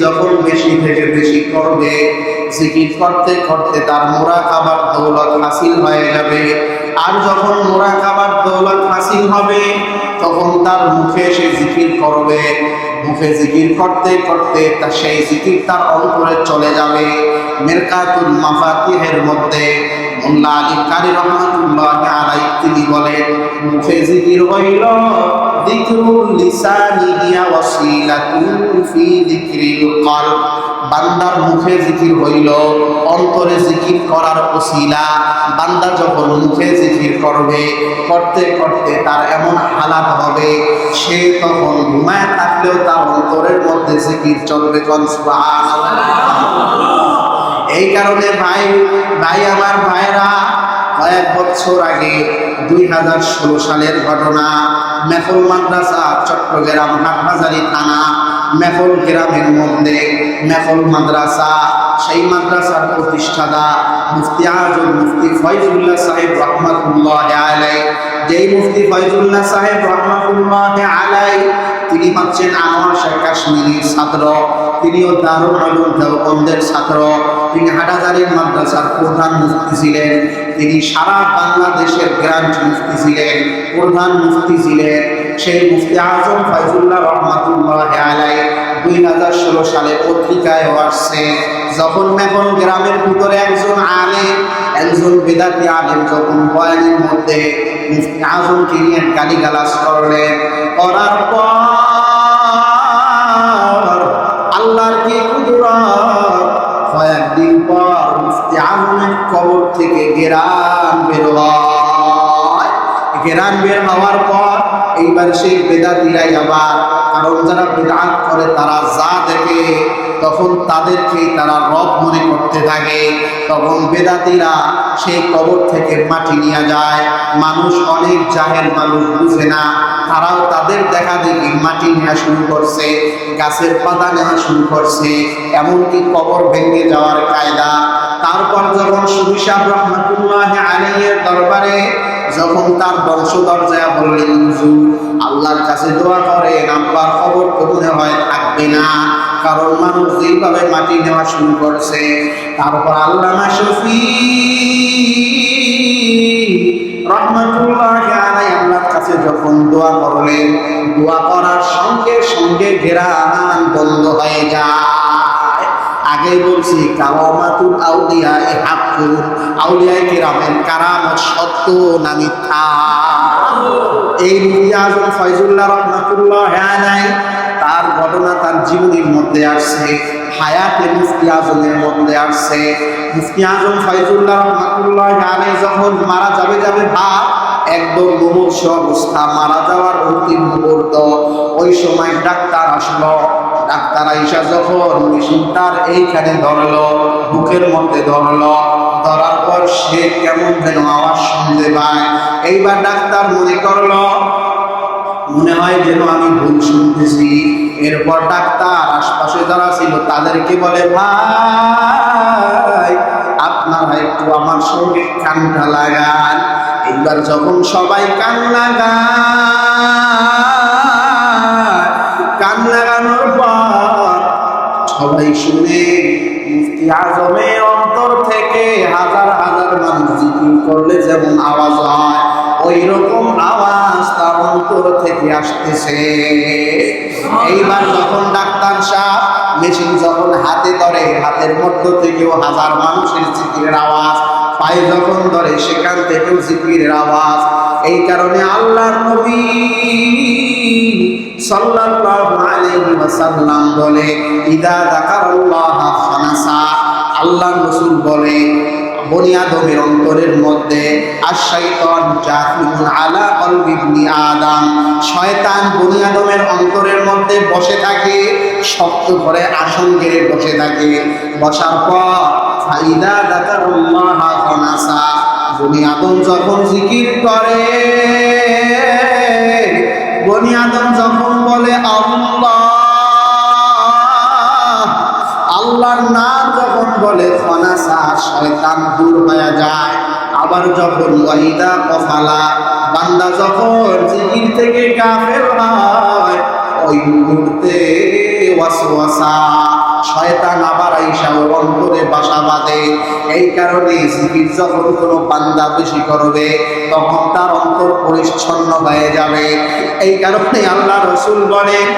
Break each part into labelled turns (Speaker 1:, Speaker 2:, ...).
Speaker 1: যখন বেশি থেকে বেশি করবে, জিকির করতে করতে তার মুরাকাবার দৌলত হাসিল হয়ে যাবে। আর যখন মুরাকাবার দৌলত হাসিল হবে, তখন তার মুখে সে জিকির করবে, মুখে জিকির করতে করতে তা সেই জিকির তার অন্তরে চলে যাবে। মিরকাতুল মাফাতিহের মধ্যে মোল্লা আলী কারি রহমাতুল্লাহ আলাইহি তিনি বলেন, মুখে জিকির হইল যিকরুল লিসানি হিয়া ওয়াসিলাতুন ফি যিকরিল কলব। বান্দার মুখে জিকির হইল অন্তরে জিকির করার ওসিলা। বান্দা যখন মুখে জিকির করবে, করতে করতে তার এমন হালাত হবে, সে তখন ঘুমায় থাকলেও তার অন্তরের মধ্যে জিকির চলবে। সুবহানাল্লাহ। এই কারণে ভাই আমার ভাইরা, কয়েক বছর আগে 2016 সালের ঘটনা, মেফল মাদ্রাসা, চট্টগ্রাম হাটহাজারী থানা মেফল গ্রামের মধ্যে মেফল মাদ্রাসা, সেই মাদ্রাসার প্রতিষ্ঠাতা মুফতি আজম মুফতি ফয়জুল্লাহ সাহেব রহমাতুল্লাহ আলাইহি, যেই মুফতি ফয়জুল্লাহ সাহেব রহমাতুল্লাহ আলাইহি তিনি হচ্ছেন আনোয়ার শাহ কাশ্মীরির ছাত্র, তিনিও দারুল উলুম দেওবন্দের ছাত্র। তিনি হাটহাজারীর মাদ্রাসার প্রধান মুফতি ছিলেন, তিনি সারা বাংলাদেশের গ্রান্ট মুফতি ছিলেন, প্রধান মুফতি ছিলেন। সেই মুফতি আজম ফয়জুল্লাহ রহমাতুল্লাহ আলাইহি 2016 সালে পত্রিকায় আসছে, যখন মেফল গ্রামের ভিতরে একজন আলেম, একজন বেদাতি আলেম যখন বয়ানের মধ্যে মুফতি আজমকে নিয়ে গালিগালাজ করলেন, করার পর আল্লাহর কি কুদরত, কয়েকদিন পর মুফতি আজমের কবর থেকে ঘেরান বের হয়। ঘেরান বের হওয়ার পর এইবার সেই বেদাতিরাই আবার, কারণ যারা বিদআত করে তারা যা দেখে তখন তাদেরকেই তারা রব মনে করতে থাকে। তখন বেদাতিরা সেই কবর থেকে মাটি নিয়ে যায়। মানুষ অনেক জাহেল মানুষ, বুঝে না, তারাও তাদের দেখা দেখি মাটি নেওয়া শুরু করছে, গাছের পাতা নেওয়া শুরু করছে, এমনকি কবর ভেঙে যাওয়ার কায়দা। তারপর যখন সুফি সাহেব রহমাতুল্লাহ আলাইহির দরবারে যখন তার বংশধর যায় বললেন, হুজুর আল্লাহর কাছে দোয়া করেন, আব্বার খবর কবুল হয় থাকবে না, কারণ মানুষ যেভাবে মাটি নেওয়া শুরু করছে। তারপর আল্লামা শফি রহমাতুল্লাহ আলাইহি আল্লাহর কাছে যখন দোয়া করলেন, দোয়া করার সঙ্গে সঙ্গে ঘেরান বন্ধ হয়ে যায়। আগে বলছি কারামাতুল আউলিয়া হাক্কুন, আউলিয়া কিরামের কারামত সত্য না মিথ্যা। এই মুফতি আজম ফয়জুল্লাহ রহমাতুল্লাহ আলাইহি তার ঘটনা তার জীবনীর মধ্যে আসছে, হায়াতে মুফতি আজমের মধ্যে আসছে। মুফতি আজম ফয়জুল্লাহ রহমাতুল্লাহ আলাইহি যখন মারা যাবে ভাব, একদম মুমূর্ষ অবস্থা, মারা যাওয়ার অন্তিম মুহূর্ত, ওই সময় ডাক্তার আসলো। ডাক্তার আইসা যখন মেশিনটার এইখানে ধরলো, বুকের মধ্যে ধরলো, ধরার পর সে কেমন যেন আওয়াজ শুনতে পায়। এইবার ডাক্তার মনে করলো, মনে হয় যেন আমি ভুল শুনতেছি। এরপর ডাক্তার আশপাশে যারা ছিল তাদেরকে বলে, ভাই আপনারা একটু আমার সঙ্গে কানটা লাগান। এইবার যখন সবাই কান লাগায়, কান লাগানোর পর সবাই শুনে মুফতি আজমের অন্তর থেকে হাজার হাজার মানুষ জিকির করলে যেমন আওয়াজ হয়, ওই রকম আওয়াজ তার অন্তর থেকে আসতেছে। এইবার যখন ডাক্তার সাহেব মেশিন যখন হাতে ধরে, হাতের মধ্য থেকেও হাজার মানুষের জিকিরের আওয়াজ, পায়ে যখন ধরে সেখান থেকেও জিকিরের আওয়াজ। এই কারণে আল্লাহর নবী সাল্লাল্লাহু আলাইহি ওয়াসাল্লাম বলে, ইদা যাকারাল্লাহ খানাসা, আল্লাহর রাসূল বলে বনি আদমের অন্তরের মধ্যে আশ-শাইতান জাহিলুন আলা কলবি ইবনি আদম, শয়তান বনি আদমের অন্তরের মধ্যে বসে থাকে, শক্ত করে আসন গেড়ে বসে থাকে। বসার পর ফাইদা যাকারাল্লাহ খানাসা, বনি আদম যখন জিকির করে, বনি আদম যখন বলে আল্লাহ, আল্লাহর নাম যখন বলে, খানাসা শয়তান দূর হয়ে যায়। আবার যখন ওয়াইদা কফালা, বান্দা যখন জিকির থেকে গাফেল হয়, ওই মুহূর্তে ওয়াসওয়াসা শয়তান আবার আইসা ওর অন্তরে বাসা বাঁধে। এই কারণে জিকির যখন কোনো বান্দা বেশি করবে তখন তার অন্তর পরিচ্ছন্ন হয়ে যাবে। এই কারণে আল্লাহ রাসূল বলেন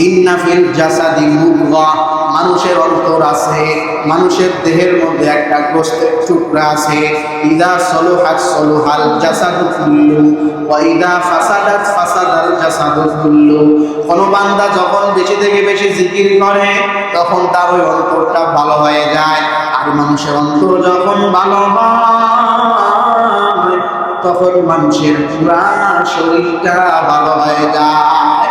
Speaker 1: ইন্না ফিল জাসাদি মুদগাহ, মানুষের অন্তর আছে, মানুষের দেহের মধ্যে একটা গোশতের টুকরা আছে। ইদা সলুহাত সলুহাল জাসাদু কুল্লু ওয়া ইদা ফাসাদাত ফাসাদাল জাসাদু কুল্লু। কোন বান্দা যখন বেশি থেকে বেশি জিকির করে তখন তার ওই অন্তরটা ভালো হয়ে যায়। আর মানুষের অন্তর যখন ভালো হয় তখন মানুষের পুরা শরীরটা ভালো হয়ে যায়।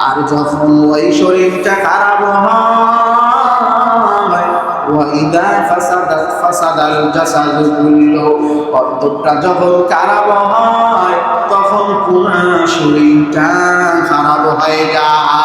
Speaker 1: আর যখন ওই শরীরটা খারাপ হয় ওয়াইদা ফাসাদাত ফাসাদাল জাসাদু কুল্লু, অন্তরটা যখন খারাপ হয় তখন পুরো শরীরটা খারাপ হয়ে যায়।